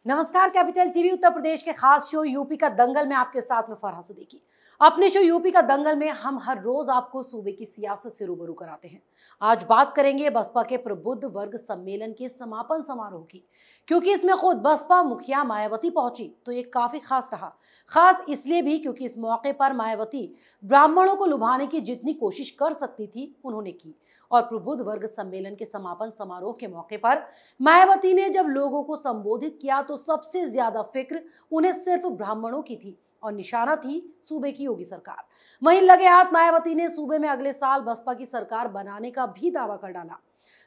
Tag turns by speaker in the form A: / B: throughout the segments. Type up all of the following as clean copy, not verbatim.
A: नमस्कार, capital TV Uttar Pradesh के खास शो यूपी का दंगल में आपके साथ में फरहा सिद्दीकी। अपने शो यूपी का दंगल में हम हर रोज आपको सूबे की सियासत से रूबरू कराते हैं। आज बात करेंगे बसपा के प्रबुद्ध वर्ग सम्मेलन के समापन समारोह की, क्योंकि इसमें खुद बसपा मुखिया मायावती पहुंची तो ये काफी खास रहा। खास इसलिए भी क्योंकि इस मौके पर मायावती ब्राह्मणों को लुभाने की जितनी कोशिश कर सकती थी उन्होंने की, और प्रबुद्ध वर्ग सम्मेलन के समापन समारोह के मौके पर मायावती ने जब लोगों को संबोधित किया तो सबसे ज्यादा फिक्र उन्हें सिर्फ ब्राह्मणों की थी और निशाना थी सूबे की योगी सरकार। वहीं लगे हाथ मायावती ने सूबे में अगले साल बसपा की सरकार बनाने का भी दावा कर डाला।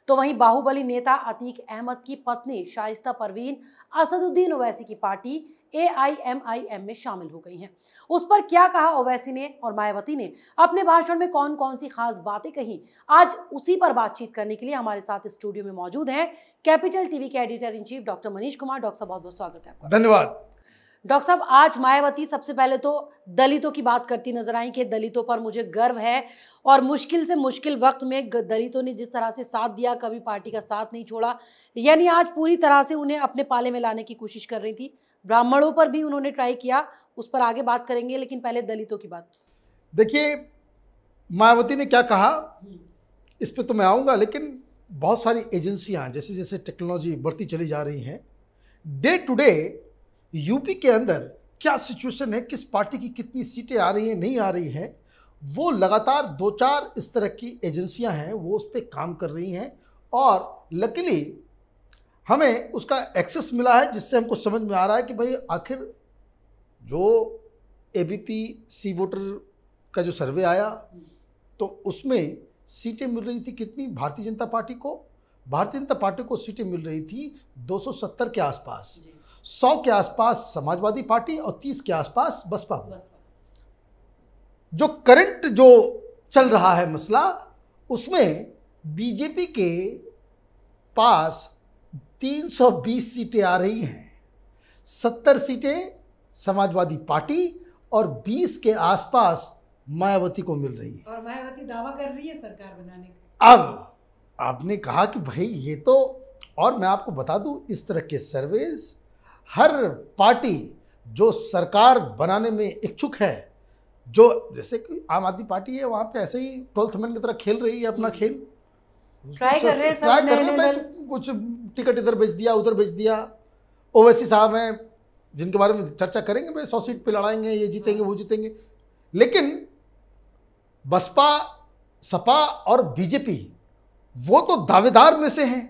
A: तो वहीं बाहुबली नेता अतीक अहमद की पत्नी शाइस्ता परवीन असदुद्दीन ओवैसी की पार्टी AIMIM में शामिल हो गई हैं। उस पर क्या कहा ओवैसी ने और मायावती ने, अपने भाषण में कौन कौन सी खास बातें कही, आज उसी पर बातचीत करने के लिए हमारे साथ स्टूडियो में मौजूद हैं कैपिटल टीवी के editor in chief doctor Manish Kumar. Doctor साहब, बहुत बहुत स्वागत है आपका।
B: धन्यवाद।
A: डॉक्टर साहब, आज मायावती सबसे पहले तो दलितों की बात करती नजर आई कि दलितों पर मुझे गर्व है, और मुश्किल से मुश्किल वक्त में दलितों ने जिस तरह से साथ दिया, कभी पार्टी का साथ नहीं छोड़ा, यानी आज पूरी तरह से उन्हें अपने पाले में लाने की कोशिश कर रही थी। ब्राह्मणों पर भी उन्होंने ट्राई किया, उस पर आगे बात करेंगे, लेकिन पहले दलितों की बात।
B: देखिए, मायावती ने क्या कहा इस पे तो मैं आऊँगा, लेकिन बहुत सारी एजेंसियां जैसे जैसे टेक्नोलॉजी बढ़ती चली जा रही हैं, डे टू डे यूपी के अंदर क्या सिचुएशन है, किस पार्टी की कितनी सीटें आ रही हैं नहीं आ रही हैं, वो लगातार 2-4 इस तरह की एजेंसियां हैं वो उस पर काम कर रही हैं, और लकीली हमें उसका एक्सेस मिला है, जिससे हमको समझ में आ रहा है कि भाई आखिर जो ABP सी वोटर का जो सर्वे आया तो उसमें सीटें मिल रही थी कितनी भारतीय जनता पार्टी को। भारतीय जनता पार्टी को सीटें मिल रही थी 270 के आसपास, 100 के आसपास समाजवादी पार्टी और 30 के आसपास बसपा को। जो करंट जो चल रहा है मसला, उसमें बीजेपी के पास 320 सीटें आ रही हैं, 70 सीटें समाजवादी पार्टी और 20 के आसपास मायावती को मिल रही है।
A: और मायावती दावा कर रही है सरकार बनाने का।
B: अब आपने कहा कि भाई ये तो, और मैं आपको बता दूं, इस तरह के सर्वेज हर पार्टी जो सरकार बनाने में इच्छुक है, जो जैसे कि आम आदमी पार्टी है, वहाँ पे ऐसे ही 12th मैन की तरह खेल रही है अपना खेल,
A: ट्राई कर रहे हैं
B: कुछ टिकट इधर बेच दिया उधर बेच दिया। ओवैसी साहब हैं जिनके बारे में चर्चा करेंगे, भाई 100 सीट पे लड़ाएंगे, ये जीतेंगे वो जीतेंगे, लेकिन बसपा सपा और बीजेपी वो तो दावेदार में से हैं।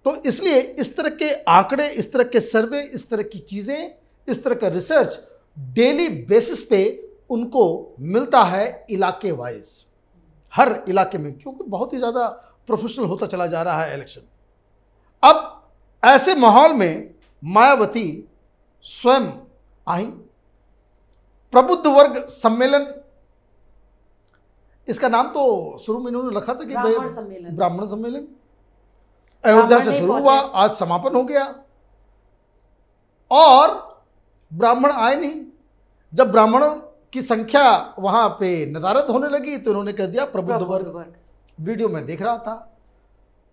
B: तो इसलिए इस तरह के आंकड़े, इस तरह के सर्वे, इस तरह की चीज़ें, इस तरह का रिसर्च डेली बेसिस पे उनको मिलता है इलाके वाइज, हर इलाके में, क्योंकि बहुत ही ज़्यादा प्रोफेशनल होता चला जा रहा है इलेक्शन। अब ऐसे माहौल में मायावती स्वयं आई। प्रबुद्ध वर्ग सम्मेलन, इसका नाम तो शुरू में इन्होंने रखा था कि ब्राह्मण सम्मेलन। अयोध्या से शुरू हुआ, आज समापन हो गया, और ब्राह्मण आए नहीं। जब ब्राह्मणों की संख्या वहां पे नदारद होने लगी तो इन्होंने कह दिया प्रबुद्ध वर्ग। वीडियो में देख रहा था,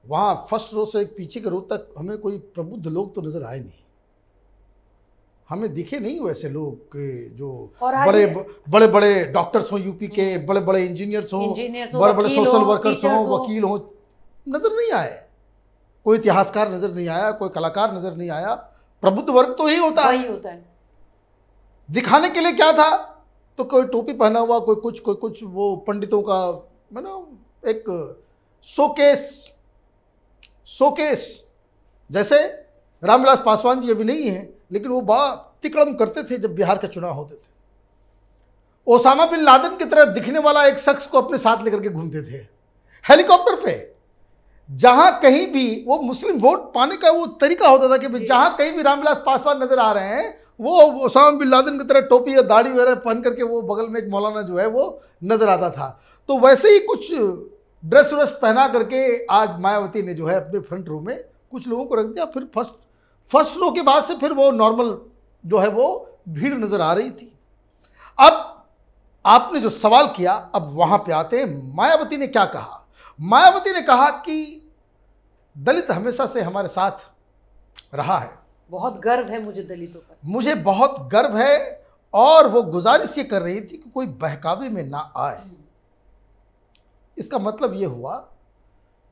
B: वहां फर्स्ट रो से पीछे के रो तक हमें कोई प्रबुद्ध लोग तो नजर आए नहीं, हमें दिखे नहीं वैसे लोग जो बड़े बड़े डॉक्टर्स हों यूपी के, बड़े बड़े इंजीनियर्स हों, बड़े बड़े सोशल वर्कर्स हों, वकील हों, नजर नहीं आए। कोई इतिहासकार नजर नहीं आया, कोई कलाकार नजर नहीं आया। प्रबुद्ध वर्ग तो ही होता है। दिखाने के लिए क्या था, तो कोई टोपी पहना हुआ, कोई कुछ वो पंडितों का एक शोकेस जैसे रामविलास पासवान जी अभी नहीं है, लेकिन वो बड़ा तिकड़म करते थे जब बिहार के चुनाव होते थे। ओसामा बिन लादेन की तरह दिखने वाला एक शख्स को अपने साथ लेकर के घूमते थे हेलीकॉप्टर पे। जहां कहीं भी वो मुस्लिम वोट पाने का वो तरीका होता था कि जहां कहीं भी रामविलास पासवान नजर आ रहे हैं, वो ओसामा बिन लादेन की तरह टोपी या दाढ़ी वगैरह पहन करके वो बगल में एक मौलाना जो है वो नजर आता था। तो वैसे ही कुछ ड्रेस व्रेस पहना करके आज मायावती ने जो है अपने फ्रंट रो में कुछ लोगों को रख दिया। फिर फर्स्ट रो के बाद से फिर वो नॉर्मल जो है वो भीड़ नजर आ रही थी। अब आपने जो सवाल किया, अब वहां पे आते हैं। मायावती ने क्या कहा? मायावती ने कहा कि दलित हमेशा से हमारे साथ रहा है,
A: बहुत गर्व है मुझे दलितों पर।
B: मुझे बहुत गर्व है। और वो गुजारिश ये कर रही थी कि कोई बहकावे में ना आए। इसका मतलब ये हुआ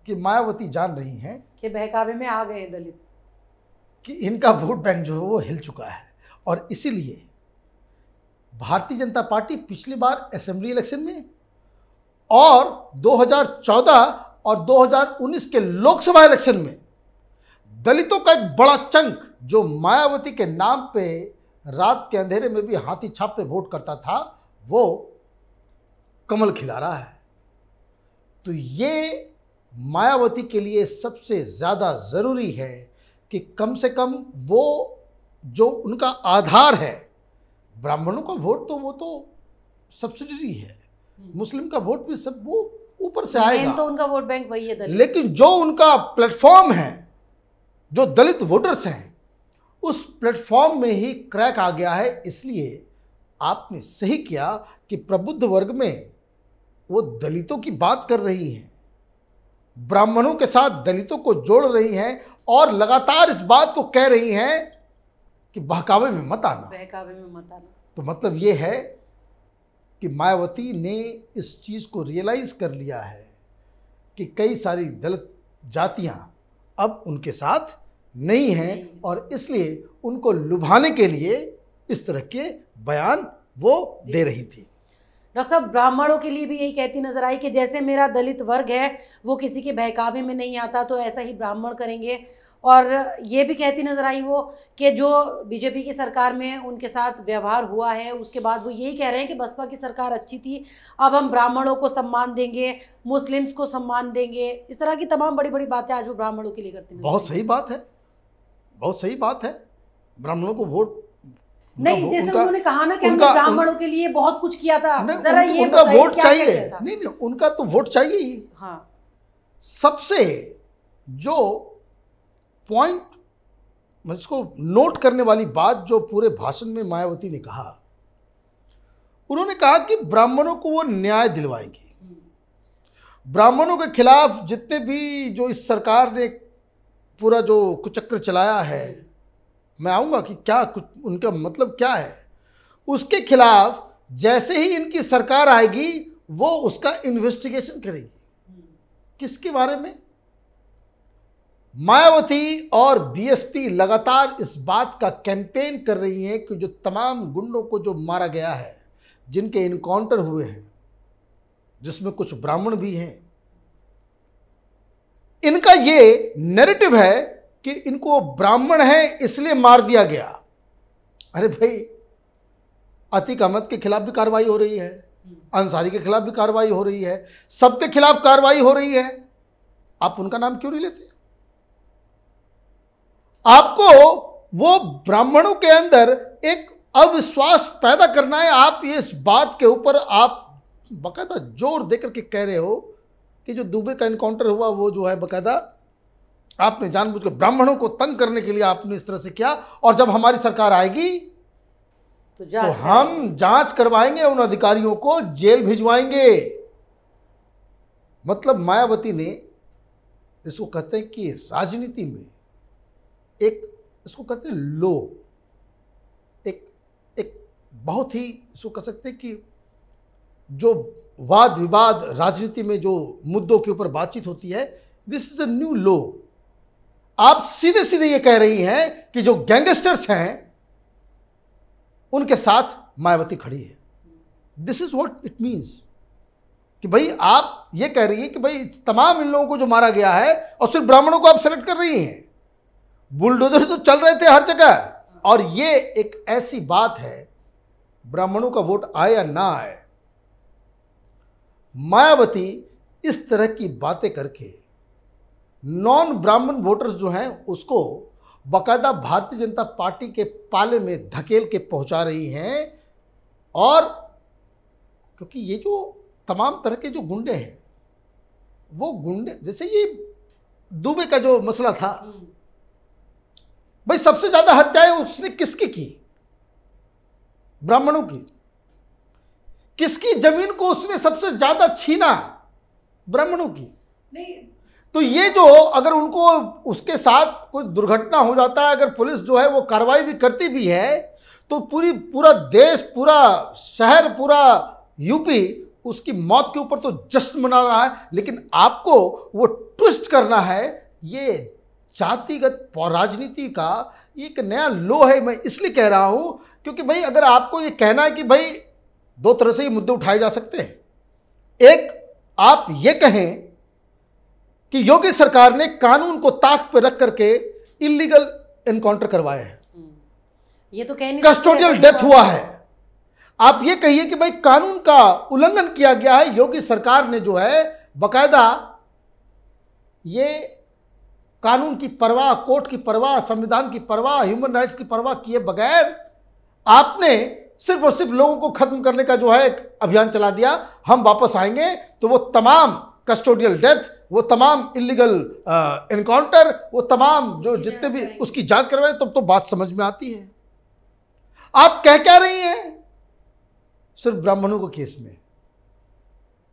B: कि मायावती जान रही हैं
A: कि बहकावे में आ गए दलित,
B: कि इनका वोट बैंक जो है वो हिल चुका है। और इसीलिए भारतीय जनता पार्टी पिछली बार असेंबली इलेक्शन में और 2014 और 2019 के लोकसभा इलेक्शन में दलितों का एक बड़ा चंक जो मायावती के नाम पे रात के अंधेरे में भी हाथी छाप पे वोट करता था, वो कमल खिला रहा है। तो ये मायावती के लिए सबसे ज़्यादा ज़रूरी है कि कम से कम वो जो उनका आधार है, ब्राह्मणों का वोट तो वो तो सब्सिडरी है, मुस्लिम का वोट भी सब वो ऊपर से आएगा,
A: तो उनका वोट बैंक वही है दलित।
B: लेकिन जो उनका प्लेटफॉर्म है, जो दलित वोटर्स हैं, उस प्लेटफॉर्म में ही क्रैक आ गया है। इसलिए आपने सही किया कि प्रबुद्ध वर्ग में वो दलितों की बात कर रही हैं, ब्राह्मणों के साथ दलितों को जोड़ रही हैं और लगातार इस बात को कह रही हैं कि बहकावे में मत आना,
A: बहकावे में मत आना।
B: तो मतलब ये है कि मायावती ने इस चीज़ को रियलाइज़ कर लिया है कि कई सारी दलित जातियां अब उनके साथ नहीं हैं और इसलिए उनको लुभाने के लिए इस तरह के बयान वो दे रही थी।
A: डॉक्टर साहब, ब्राह्मणों के लिए भी यही कहती नजर आई कि जैसे मेरा दलित वर्ग है वो किसी के बहकावे में नहीं आता, तो ऐसा ही ब्राह्मण करेंगे। और ये भी कहती नजर आई वो कि जो बीजेपी की सरकार में उनके साथ व्यवहार हुआ है, उसके बाद वो यही कह रहे हैं कि बसपा की सरकार अच्छी थी, अब हम ब्राह्मणों को सम्मान देंगे, मुस्लिम्स को सम्मान देंगे। इस तरह की तमाम बड़ी बड़ी बातें आज वो ब्राह्मणों के लिए करती हैं।
B: बहुत सही बात है, बहुत सही बात है। ब्राह्मणों को वोट
A: नहीं, जैसे उन्होंने कहा ना कि हमने ब्राह्मणों के लिए बहुत कुछ किया था, जरा ये
B: उनका वोट चाहिए।
A: था?
B: नहीं, उनका तो वोट चाहिए ही।
A: हाँ,
B: सबसे जो पॉइंट मुझको नोट करने वाली बात जो पूरे भाषण में मायावती ने कहा, उन्होंने कहा कि ब्राह्मणों को वो न्याय दिलवाएंगी। ब्राह्मणों के खिलाफ जितने भी जो इस सरकार ने पूरा जो कुचक्र चलाया है, मैं आऊँगा कि क्या कुछ उनका मतलब क्या है, उसके खिलाफ जैसे ही इनकी सरकार आएगी वो उसका इन्वेस्टिगेशन करेगी। किसके बारे में? मायावती और बीएसपी लगातार इस बात का कैंपेन कर रही हैं कि जो तमाम गुंडों को जो मारा गया है, जिनके इनकाउंटर हुए हैं, जिसमें कुछ ब्राह्मण भी हैं, इनका ये नैरेटिव है कि इनको ब्राह्मण है इसलिए मार दिया गया। अरे भाई, अतीक अहमद के खिलाफ भी कार्रवाई हो रही है, अंसारी के खिलाफ भी कार्रवाई हो रही है, सबके खिलाफ कार्रवाई हो रही है, आप उनका नाम क्यों नहीं लेते? आपको वो ब्राह्मणों के अंदर एक अविश्वास पैदा करना है। आप इस बात के ऊपर आप बाकायदा जोर देकर के कह रहे हो कि जो दुबे का इनकाउंटर हुआ वो जो है बाकायदा आपने जानबूझकर ब्राह्मणों को तंग करने के लिए आपने इस तरह से किया, और जब हमारी सरकार आएगी तो हम जांच करवाएंगे, उन अधिकारियों को जेल भिजवाएंगे। मतलब मायावती ने, इसको कहते हैं कि राजनीति में एक, इसको कहते हैं लो, एक बहुत ही, इसको कह सकते हैं कि जो वाद विवाद राजनीति में जो मुद्दों के ऊपर बातचीत होती है, दिस इज अ न्यू लो। आप सीधे सीधे ये कह रही हैं कि जो गैंगस्टर्स हैं उनके साथ मायावती खड़ी है। This is what it means कि भाई आप ये कह रही है कि भाई तमाम इन लोगों को जो मारा गया है, और सिर्फ ब्राह्मणों को आप सेलेक्ट कर रही हैं। बुलडोजर तो चल रहे थे हर जगह, और ये एक ऐसी बात है, ब्राह्मणों का वोट आए या ना आए, मायावती इस तरह की बातें करके नॉन ब्राह्मण वोटर्स जो हैं उसको बाकायदा भारतीय जनता पार्टी के पाले में धकेल के पहुंचा रही हैं। और क्योंकि ये जो तमाम तरह के जो गुंडे हैं, वो गुंडे, जैसे ये दुबे का जो मसला था, भाई सबसे ज्यादा हत्याएं उसने किसकी की? ब्राह्मणों की। किसकी जमीन को उसने सबसे ज्यादा छीना? ब्राह्मणों की।
A: नहीं,
B: तो ये जो अगर उनको उसके साथ कोई दुर्घटना हो जाता है, अगर पुलिस जो है वो कार्रवाई भी करती भी है, तो पूरा देश, पूरा शहर, पूरा यूपी उसकी मौत के ऊपर तो जश्न मना रहा है। लेकिन आपको वो ट्विस्ट करना है, ये जातिगत राजनीति का एक नया लो है। मैं इसलिए कह रहा हूं क्योंकि भाई अगर आपको ये कहना है कि भाई दो तरह से ये मुद्दे उठाए जा सकते हैं। एक, आप ये कहें कि योगी सरकार ने कानून को ताक पर रख करके इलीगल एनकाउंटर करवाए हैं,
A: ये तो कह नहीं,
B: कस्टोडियल डेथ हुआ है। आप ये कहिए कि भाई कानून का उल्लंघन किया गया है, योगी सरकार ने जो है बकायदा ये कानून की परवाह, कोर्ट की परवाह, संविधान की परवाह, ह्यूमन राइट्स की परवाह किए बगैर आपने सिर्फ और सिर्फ लोगों को खत्म करने का जो है एक अभियान चला दिया। हम वापस आएंगे तो वो तमाम कस्टोडियल डेथ, वो तमाम इलीगल एनकाउंटर, वो तमाम जो जितने भी उसकी जांच करवाए, तब तो बात समझ में आती है। आप कह क्या रही हैं सिर्फ ब्राह्मणों के केस में?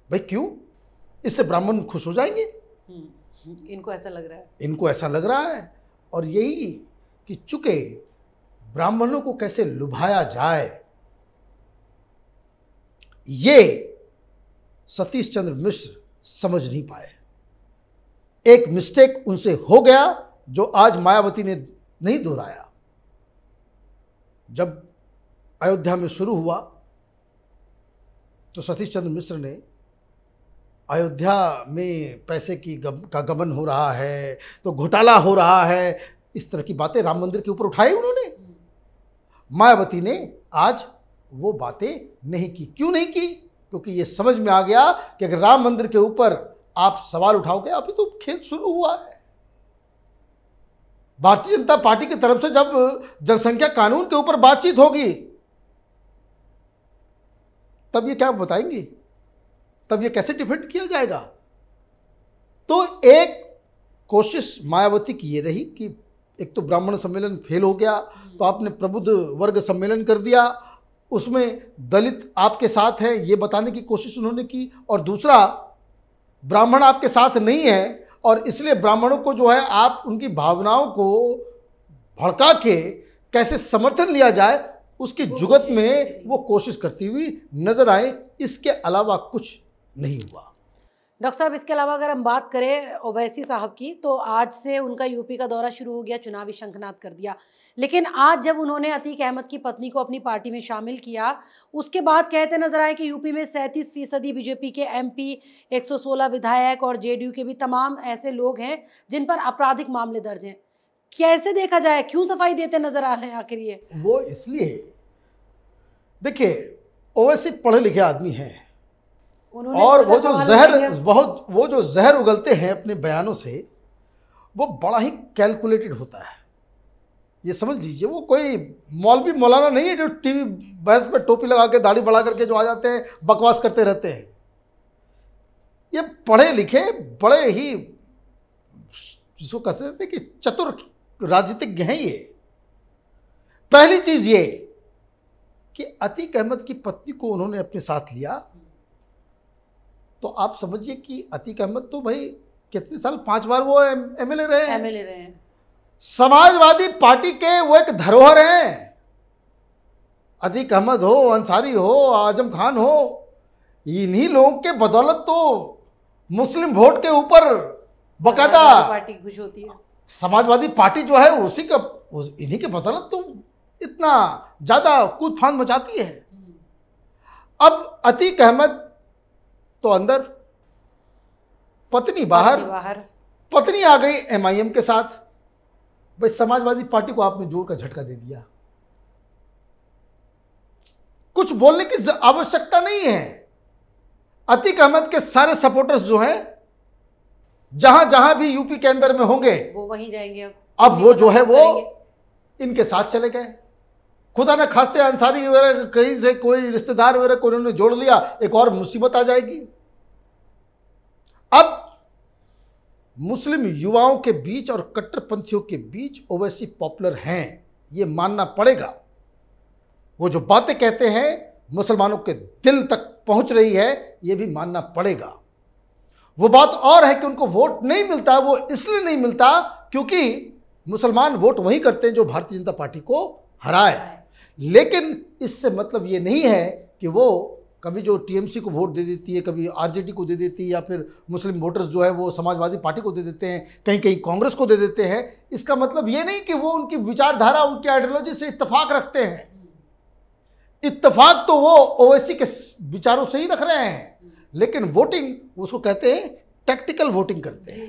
B: भाई क्यों? इससे ब्राह्मण खुश हो जाएंगे?
A: इनको ऐसा लग रहा है,
B: इनको ऐसा लग रहा है। और यही कि चूंकि ब्राह्मणों को कैसे लुभाया जाए, ये सतीश चंद्र मिश्र समझ नहीं पाए। एक मिस्टेक उनसे हो गया जो आज मायावती ने नहीं दोहराया। जब अयोध्या में शुरू हुआ तो सतीश चंद्र मिश्र ने अयोध्या में पैसे का गबन हो रहा है, तो घोटाला हो रहा है, इस तरह की बातें राम मंदिर के ऊपर उठाई उन्होंने। मायावती ने आज वो बातें नहीं की। क्यों नहीं की? क्योंकि ये समझ में आ गया कि अगर राम मंदिर के ऊपर आप सवाल उठाओगे, अभी तो खेल शुरू हुआ है। भारतीय जनता पार्टी की तरफ से जब जनसंख्या कानून के ऊपर बातचीत होगी, तब ये क्या बताएंगी? तब ये कैसे डिफेंड किया जाएगा? तो एक कोशिश मायावती की ये रही कि एक तो ब्राह्मण सम्मेलन फेल हो गया, तो आपने प्रबुद्ध वर्ग सम्मेलन कर दिया, उसमें दलित आपके साथ हैं ये बताने की कोशिश उन्होंने की, और दूसरा ब्राह्मण आपके साथ नहीं है और इसलिए ब्राह्मणों को जो है आप उनकी भावनाओं को भड़का के कैसे समर्थन लिया जाए, उसकी जुगत में वो कोशिश करती हुई नजर आए। इसके अलावा कुछ नहीं हुआ।
A: डॉक्टर साहब, इसके अलावा अगर हम बात करें ओवैसी साहब की, तो आज से उनका यूपी का दौरा शुरू हो गया, चुनावी शंखनाद कर दिया। लेकिन आज जब उन्होंने अतीक अहमद की पत्नी को अपनी पार्टी में शामिल किया, उसके बाद कहते नजर आए कि यूपी में 37% बीजेपी के एमपी, 116 विधायक और जेडीयू के भी तमाम ऐसे लोग हैं जिन पर आपराधिक मामले दर्ज हैं। कैसे देखा जाए, क्यों सफाई देते नजर आ रहे हैं आखिर ये?
B: वो इसलिए, देखिए ओवैसी पढ़े लिखे आदमी हैं और वो जो जहर उगलते हैं अपने बयानों से, वो बड़ा ही कैलकुलेटेड होता है। ये समझ लीजिए, वो कोई मौलवी मौलाना नहीं है जो टीवी बहस पे टोपी लगा के दाढ़ी बढ़ा करके जो आ जाते हैं बकवास करते रहते हैं। ये पढ़े लिखे बड़े ही, जिसको कह सकते हैं कि चतुर राजनीतिज्ञ हैं ये। पहली चीज ये कि अतीक अहमद की पत्नी को उन्होंने अपने साथ लिया, तो आप समझिए कि अतीक अहमद तो भाई कितने साल, 5 बार वो एमएलए रहे हैं। समाजवादी पार्टी के वो एक धरोहर हैं। अतीक अहमद हो, अंसारी हो, आजम खान हो, इन्हीं लोगों के बदौलत तो मुस्लिम वोट के ऊपर बकायदा
A: पार्टी खुश होती है।
B: समाजवादी पार्टी जो है उसी का, इन्हीं के बदौलत तो इतना ज्यादा कूद फांद मचाती है। अब अतीक अहमद तो अंदर, पत्नी बाहर, पत्नी आ गई एमआईएम के साथ। भाई समाजवादी पार्टी को आपने जोर का झटका दे दिया। कुछ बोलने की आवश्यकता नहीं है। अतीक अहमद के सारे सपोर्टर्स जो हैं, जहां जहां भी यूपी के अंदर में होंगे, वो
A: वहीं जाएंगे।
B: अब वो जो है वो इनके साथ चले गए। खुदा न खास्ते अंसारी वगैरह कहीं से कोई रिश्तेदार वगैरह को उन्होंने जोड़ लिया, एक और मुसीबत आ जाएगी। अब मुस्लिम युवाओं के बीच और कट्टरपंथियों के बीच ओवैसी पॉपुलर हैं, ये मानना पड़ेगा। वो जो बातें कहते हैं मुसलमानों के दिल तक पहुंच रही है, ये भी मानना पड़ेगा। वो बात और है कि उनको वोट नहीं मिलता, वो इसलिए नहीं मिलता क्योंकि मुसलमान वोट वही करते हैं जो भारतीय जनता पार्टी को हराए। लेकिन इससे मतलब ये नहीं है कि वो कभी जो टीएमसी को वोट दे देती है, कभी आरजेडी को दे देती है, या फिर मुस्लिम वोटर्स जो है वो समाजवादी पार्टी को दे देते हैं, कहीं कहीं कांग्रेस को दे देते हैं। इसका मतलब ये नहीं कि वो उनकी विचारधारा, उनकी आइडियोलॉजी से इत्तेफाक रखते हैं। इत्तेफाक तो वो ओवैसी के विचारों से ही रख रहे हैं, लेकिन वोटिंग उसको कहते हैं टैक्टिकल वोटिंग करते हैं।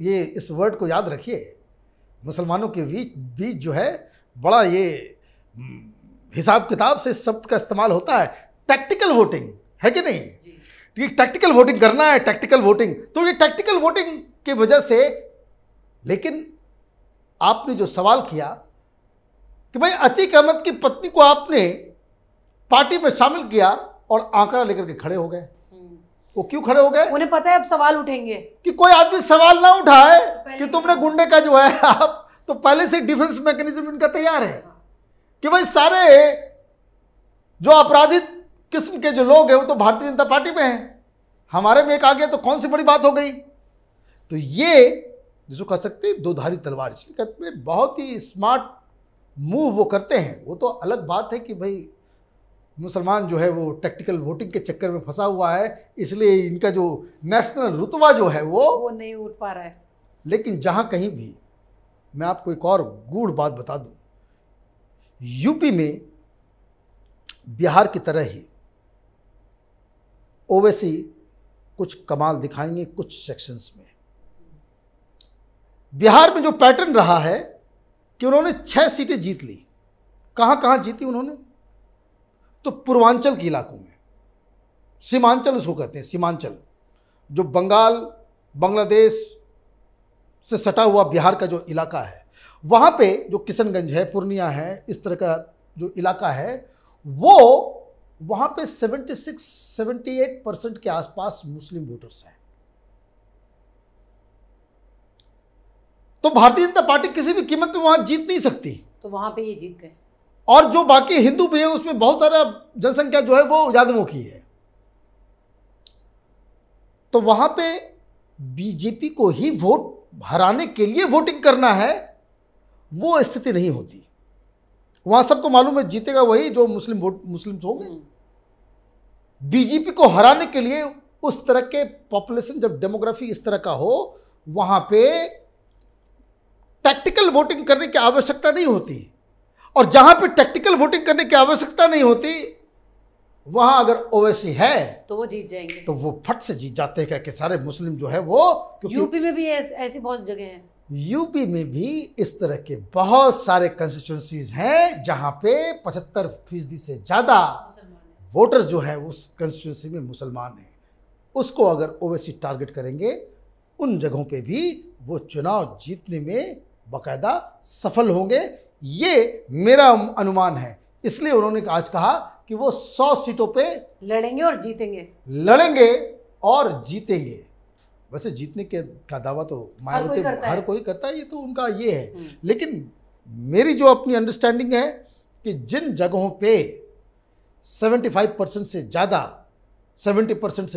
B: ये इस वर्ड को याद रखिए, मुसलमानों के बीच जो है बड़ा ये हिसाब किताब से शब्द का इस्तेमाल होता है, टैक्टिकल वोटिंग, है कि नहीं? ये टैक्टिकल वोटिंग करना है, टैक्टिकल वोटिंग। तो ये टैक्टिकल वोटिंग की वजह से, लेकिन आपने जो सवाल किया कि भाई अतीक अहमद की पत्नी को आपने पार्टी में शामिल किया और आंकड़ा लेकर के खड़े हो गए। वो क्यों खड़े हो गए?
A: उन्हें पता है अब सवाल उठेंगे कि
B: कोई आदमी सवाल ना उठाए कि तुमने गुंडे का जो है, आप तो पहले से डिफेंस मैकेनिज्म इनका तैयार है कि भाई सारे जो अपराधित किस्म के जो लोग हैं वो तो भारतीय जनता पार्टी में हैं, हमारे में एक आ गया तो कौन सी बड़ी बात हो गई। तो ये जिसको कह सकते हैं दो धारी तलवार, इसलिए कहते हैं बहुत ही स्मार्ट मूव वो करते हैं। वो तो अलग बात है कि भाई मुसलमान जो है वो टैक्टिकल वोटिंग के चक्कर में फंसा हुआ है, इसलिए इनका जो नेशनल रुतबा जो है वो
A: नहीं उठ पा रहा है।
B: लेकिन जहाँ कहीं भी, मैं आपको एक और गूढ़ बात बता दूं, यूपी में बिहार की तरह ही ओवैसी कुछ कमाल दिखाएंगे कुछ सेक्शंस में। बिहार में जो पैटर्न रहा है कि उन्होंने 6 सीटें जीत ली। कहाँ कहाँ जीती उन्होंने? तो पूर्वांचल के इलाकों में, सीमांचल उसको कहते हैं, सीमांचल जो बंगाल, बांग्लादेश से सटा हुआ बिहार का जो इलाका है, वहाँ पे जो किशनगंज है, पूर्णिया है, इस तरह का जो इलाका है, वो वहाँ पे 76-78% के आसपास मुस्लिम वोटर्स हैं। तो भारतीय जनता पार्टी किसी भी कीमत में वहाँ जीत नहीं सकती,
A: तो वहाँ पे ये जीत गए।
B: और जो बाकी हिंदू भी है उसमें बहुत सारा जनसंख्या जो है वो यादवों की है। तो वहाँ पे बीजेपी को ही वोट हराने के लिए वोटिंग करना है, वो स्थिति नहीं होती। वहाँ सबको मालूम है जीतेगा वही जो मुस्लिम होंगे। बीजेपी को हराने के लिए उस तरह के पॉपुलेशन, जब डेमोग्राफी इस तरह का हो, वहाँ पे टैक्टिकल वोटिंग करने की आवश्यकता नहीं होती। और जहाँ पे टैक्टिकल वोटिंग करने की आवश्यकता नहीं होती, वहाँ अगर ओवैसी है
A: तो वो जीत जाएंगे,
B: तो वो फट से जीत जाते हैं। क्या सारे मुस्लिम जो है वो,
A: यूपी में भी ऐसी बहुत जगह हैं।
B: यूपी में भी इस तरह के बहुत सारे कंस्टिट्यूंसीज हैं जहाँ पे 75% से ज़्यादा वोटर्स जो हैं उस कंस्टिट्यूंसी में मुसलमान हैं। उसको अगर ओवैसी टारगेट करेंगे, उन जगहों पे भी वो चुनाव जीतने में बाकायदा सफल होंगे, ये मेरा अनुमान है। इसलिए उन्होंने आज कहा कि वो 100 सीटों पे
A: लड़ेंगे और जीतेंगे,
B: वैसे जीतने के का दावा तो मायावती हर कोई करता है, ये तो उनका ये है। लेकिन मेरी जो अपनी अंडरस्टैंडिंग है कि जिन जगहों पे 70% से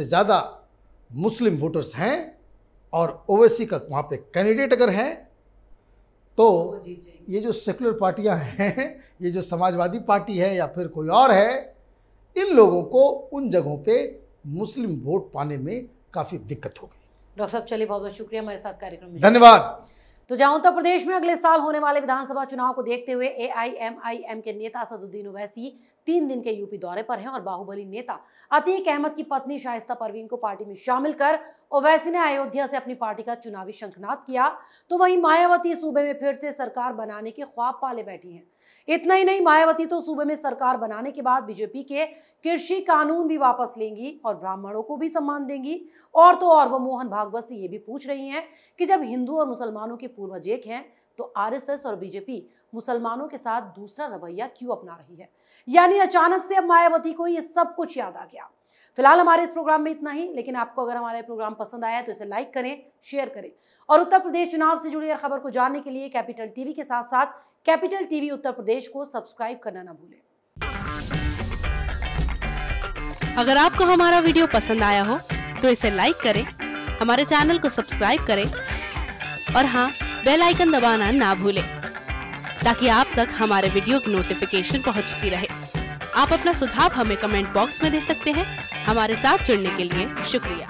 B: ज़्यादा मुस्लिम वोटर्स हैं और ओवैसी का वहाँ पे कैंडिडेट अगर हैं, तो ये जो सेकुलर पार्टियां हैं, ये जो समाजवादी पार्टी है या फिर कोई और है, इन लोगों को उन जगहों पे मुस्लिम वोट पाने में काफ़ी दिक्कत होगी।
A: डॉक्टर साहब चलिए, बहुत बहुत शुक्रिया हमारे साथ कार्यक्रम में।
B: धन्यवाद।
A: तो जहां उत्तर प्रदेश में अगले साल होने वाले विधानसभा चुनाव को देखते हुए AIMIM के नेता असदुद्दीन ओवैसी 3 दिन के यूपी दौरे पर हैं और बाहुबली नेता अतीक अहमद की पत्नी शाइस्ता परवीन को पार्टी में शामिल कर ओवैसी ने अयोध्या से अपनी पार्टी का चुनावी शंखनाद किया। तो वहीं मायावती सूबे में फिर से सरकार बनाने के ख्वाब पाले बैठी हैं। इतना ही नहीं, मायावती तो सूबे में सरकार बनाने के बाद बीजेपी के कृषि कानून भी वापस लेंगी और ब्राह्मणों को भी सम्मान देंगी। और तो और वो मोहन भागवत से ये भी पूछ रही हैं कि जब हिंदू और मुसलमानों के पूर्वज एक हैं, तो RSS और बीजेपी मुसलमानों के साथ दूसरा रवैया क्यों अपना रही है। यानी अचानक से अब मायावती को ये सब कुछ याद आ गया। फिलहाल हमारे इस प्रोग्राम में इतना ही, लेकिन आपको अगर हमारा प्रोग्राम पसंद आया तो इसे लाइक करें, शेयर करें और उत्तर प्रदेश चुनाव से जुड़ी हर खबर को जानने के लिए कैपिटल टीवी के साथ साथ कैपिटल टीवी उत्तर प्रदेश को सब्सक्राइब करना ना भूलें।
C: अगर आपको हमारा वीडियो पसंद आया हो तो इसे लाइक करें, हमारे चैनल को सब्सक्राइब करें और हाँ, बेल आइकन दबाना ना भूलें ताकि आप तक हमारे वीडियो की नोटिफिकेशन पहुंचती रहे। आप अपना सुझाव हमें कमेंट बॉक्स में दे सकते हैं। हमारे साथ जुड़ने के लिए शुक्रिया।